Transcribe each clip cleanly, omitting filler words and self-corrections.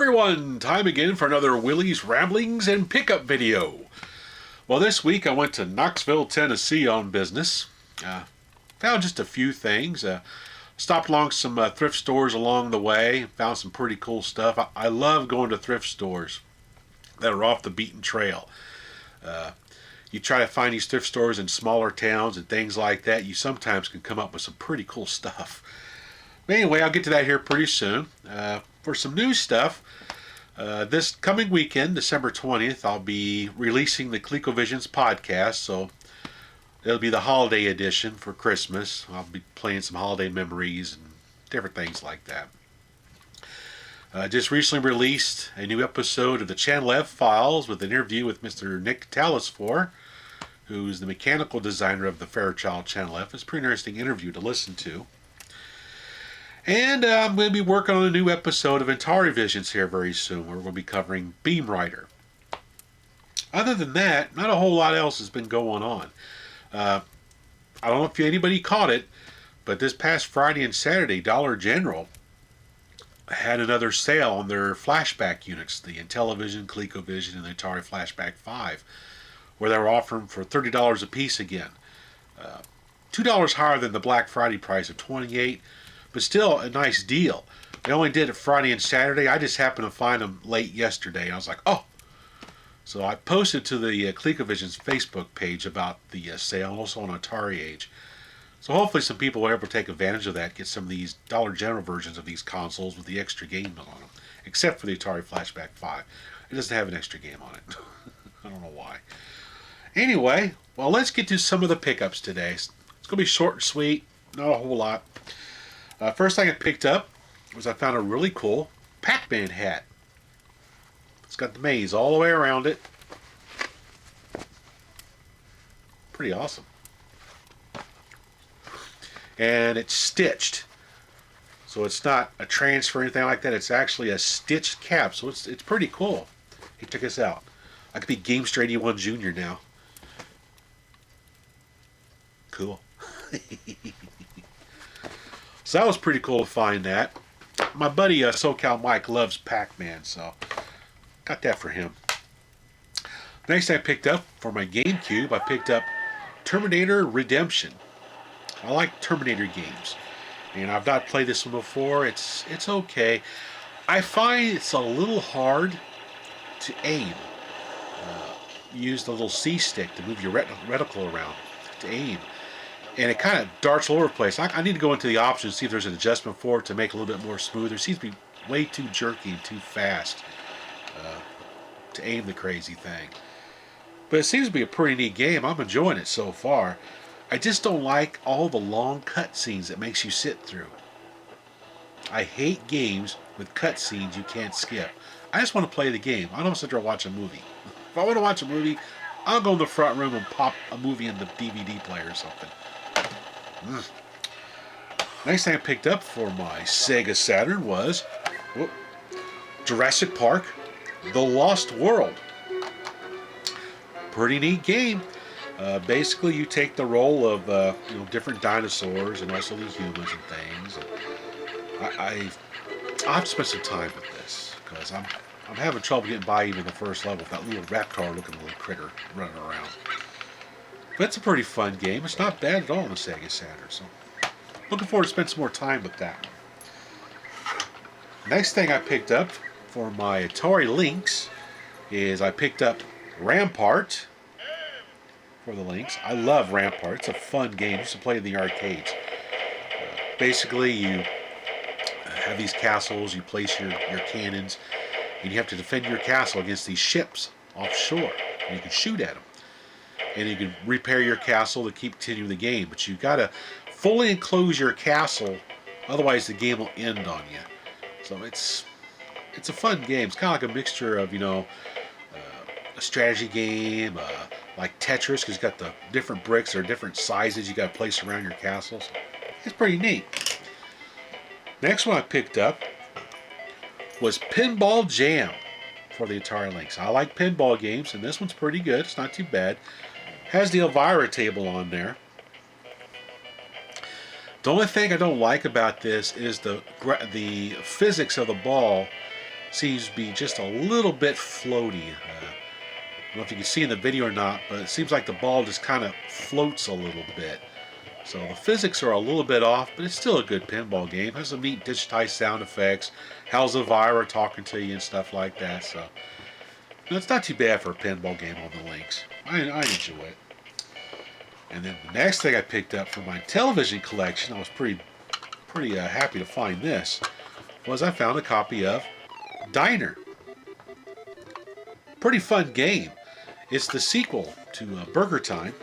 everyone, time again for another Willie's Ramblings and Pickup video. Well, this week I went to Knoxville, Tennessee on business. Found just a few things. Stopped along some thrift stores along the way. Found some pretty cool stuff. I love going to thrift stores that are off the beaten trail. You try to find these thrift stores in smaller towns and things like that, you sometimes can come up with some pretty cool stuff. But anyway, I'll get to that here pretty soon. For some new stuff, this coming weekend, December 20th, I'll be releasing the ColecoVisions podcast, so it'll be the holiday edition for Christmas. I'll be playing some holiday memories and different things like that. Just recently released a new episode of the Channel F Files with an interview with Mr. Nick Talasfor, who's the mechanical designer of the Fairchild Channel F. It's a pretty interesting interview to listen to. And I'm going to be working on a new episode of Atari Visions here very soon, where we're going to be covering Beam Rider. Other than that, not a whole lot else has been going on. I don't know if anybody caught it, but this past Friday and Saturday, Dollar General had another sale on their flashback units, the Intellivision, ColecoVision, and the Atari Flashback 5, where they were offering for $30 a piece again. $2 higher than the Black Friday price of $28, but still a nice deal. They only did it Friday and Saturday. I just happened to find them late yesterday. I was like, oh. So I posted to the ColecoVision's Facebook page about the sale, and also on Atari Age. So hopefully some people will able to take advantage of that, get some of these Dollar General versions of these consoles with the extra game on them. Except for the Atari Flashback 5. It doesn't have an extra game on it. I don't know why. Anyway, well, let's get to some of the pickups today. It's going to be short and sweet, not a whole lot. First thing I picked up was I found a really cool Pac-Man hat. It's got the maze all the way around it. Pretty awesome. And it's stitched. So it's not a transfer or anything like that. It's actually a stitched cap. So it's pretty cool. Hey, check this out. I could be Gamester 81 Jr. now. Cool. So that was pretty cool to find that. My buddy SoCal Mike loves Pac-Man, so got that for him. Next I picked up for my GameCube, I picked up Terminator Redemption. I like Terminator games, and I've not played this one before. It's okay. I find it's a little hard to aim. Use the little C stick to move your reticle around to aim. And it kind of darts all over the place. I need to go into the options, see if there's an adjustment for it to make it a little bit more smooth. It seems to be way too jerky and too fast to aim the crazy thing. But it seems to be a pretty neat game. I'm enjoying it so far. I just don't like all the long cutscenes that makes you sit through. I hate games with cutscenes you can't skip. I just want to play the game. I don't want to sit there and watch a movie. If I want to watch a movie, I'll go in the front room and pop a movie in the DVD player or something. Next thing I picked up for my Sega Saturn was Jurassic Park: The Lost World. Pretty neat game. Basically, you take the role of different dinosaurs and also the humans and things. And I've spent some time with this because I'm having trouble getting by even the first level with that little raptor-looking little critter running around. But it's a pretty fun game. It's not bad at all on the Sega Saturn. So, looking forward to spend some more time with that. Next thing I picked up for my Atari Lynx is I picked up Rampart for the Lynx. I love Rampart. It's a fun game. I used to play in the arcades. Basically, you have these castles. You place your cannons, and you have to defend your castle against these ships offshore. And you can shoot at them. And you can repair your castle to continue the game. But you've got to fully enclose your castle, otherwise the game will end on you. So it's a fun game. It's kind of like a mixture of, a strategy game, like Tetris, because you've got the different bricks or different sizes you got to place around your castle. So it's pretty neat. Next one I picked up was Pinball Jam for the Atari Lynx. I like pinball games, and this one's pretty good. It's not too bad. Has the Elvira table on there. The only thing I don't like about this is the physics of the ball seems to be just a little bit floaty. I don't know if you can see in the video or not, but it seems like the ball just kind of floats a little bit. So the physics are a little bit off, but it's still a good pinball game. It has some neat digitized sound effects. How's Elvira talking to you and stuff like that. So it's not too bad for a pinball game on the links. I enjoy it. And then the next thing I picked up for my television collection, I was pretty happy to find this, was I found a copy of Diner. Pretty fun game. It's the sequel to Burger Time.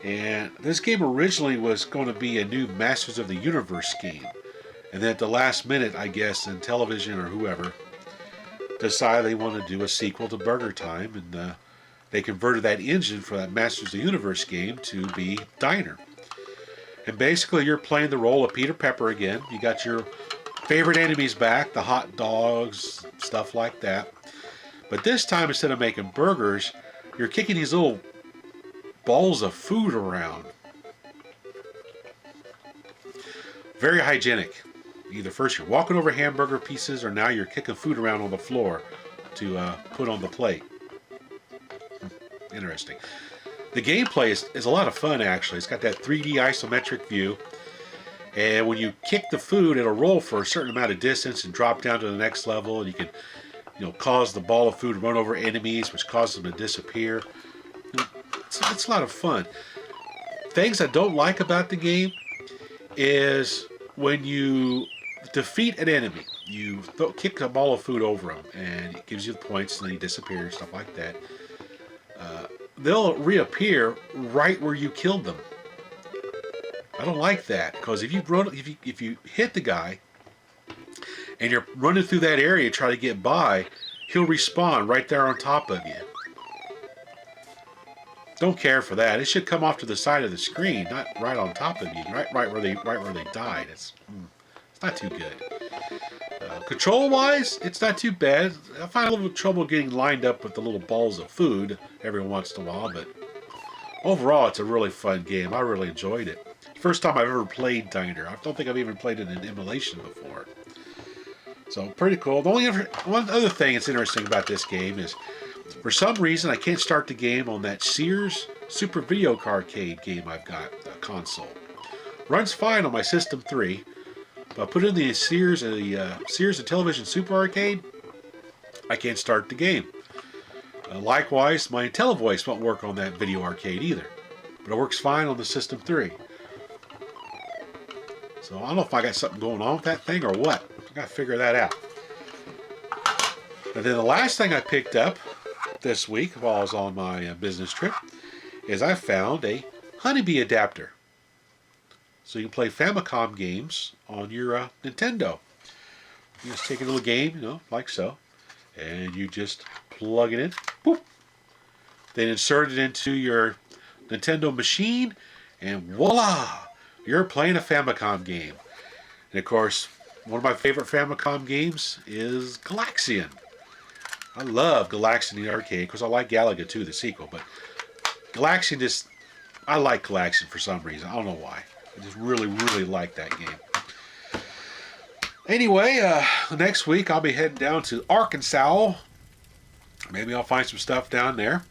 And this game originally was going to be a new Masters of the Universe game. And then at the last minute, I guess, in television or whoever, decided they wanted to do a sequel to Burger Time. And they converted that engine for that Masters of the Universe game to be Diner. And basically, you're playing the role of Peter Pepper again. You got your favorite enemies back, the hot dogs, stuff like that. But this time, instead of making burgers, you're kicking these little balls of food around. Very hygienic. Either first you're walking over hamburger pieces, or now you're kicking food around on the floor to put on the plate. Interesting. The gameplay is a lot of fun, actually. It's got that 3D isometric view. And when you kick the food, it'll roll for a certain amount of distance and drop down to the next level. And you can, cause the ball of food to run over enemies, which causes them to disappear. It's a lot of fun. Things I don't like about the game is when you defeat an enemy, you kick a ball of food over him, and it gives you the points, and then he disappears, stuff like that. They'll reappear right where you killed them. I don't like that, because if you hit the guy and you're running through that area to try to get by, he'll respawn right there on top of you. Don't care for that. It should come off to the side of the screen, not right on top of you, right where they died. It's not too good. Control-wise, it's not too bad. I find a little trouble getting lined up with the little balls of food every once in a while, but overall, it's a really fun game. I really enjoyed it. First time I've ever played Diner. I don't think I've even played it in emulation before. So, pretty cool. The only one other thing that's interesting about this game is, for some reason, I can't start the game on that Sears Super Video Arcade game I've got, the console. Runs fine on my System 3, but I put in the Sears and Television Super Arcade, I can't start the game. Likewise, my IntelliVoice won't work on that video arcade either, but it works fine on the System 3. So I don't know if I got something going on with that thing or what. I got to figure that out. And then the last thing I picked up this week while I was on my business trip is I found a Honeybee adapter. So you can play Famicom games on your Nintendo. You just take a little game, like so, and you just plug it in, boop, then insert it into your Nintendo machine, and voila! You're playing a Famicom game. And of course, one of my favorite Famicom games is Galaxian. I love Galaxian in the arcade, because I like Galaga too, the sequel, but Galaxian I like Galaxian for some reason. I don't know why. I just really, really like that game. Anyway, next week I'll be heading down to Arkansas. Maybe I'll find some stuff down there.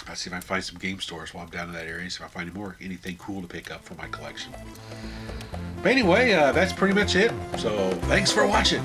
I'll see if I can find some game stores while I'm down in that area, see if I find anything cool to pick up for my collection. But anyway, that's pretty much it. So thanks for watching.